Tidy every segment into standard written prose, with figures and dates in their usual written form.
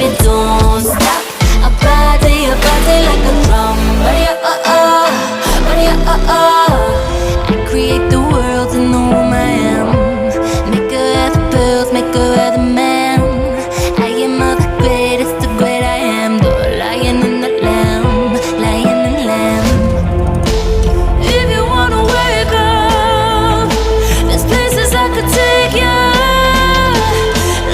baby, don't stop. I body like a drum. Body I create the world in the womb I am. Make her have the pearls, make her have the man. I am all the greatest, the great I am. The lion and the lamb, lion and lamb. If you wanna wake up, there's places I could take you.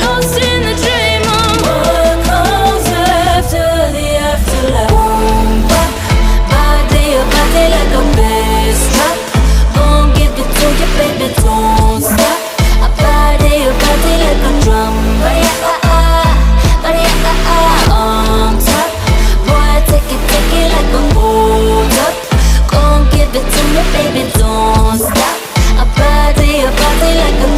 Lost in the dream of what comes after the afterlife. Boom, bop, body like a bass drop. Gon' give it to you, baby, don't stop. I body like a drum. Body on top. Boy, take it like a hold up. Gon' give it to me, baby, don't stop. I body like a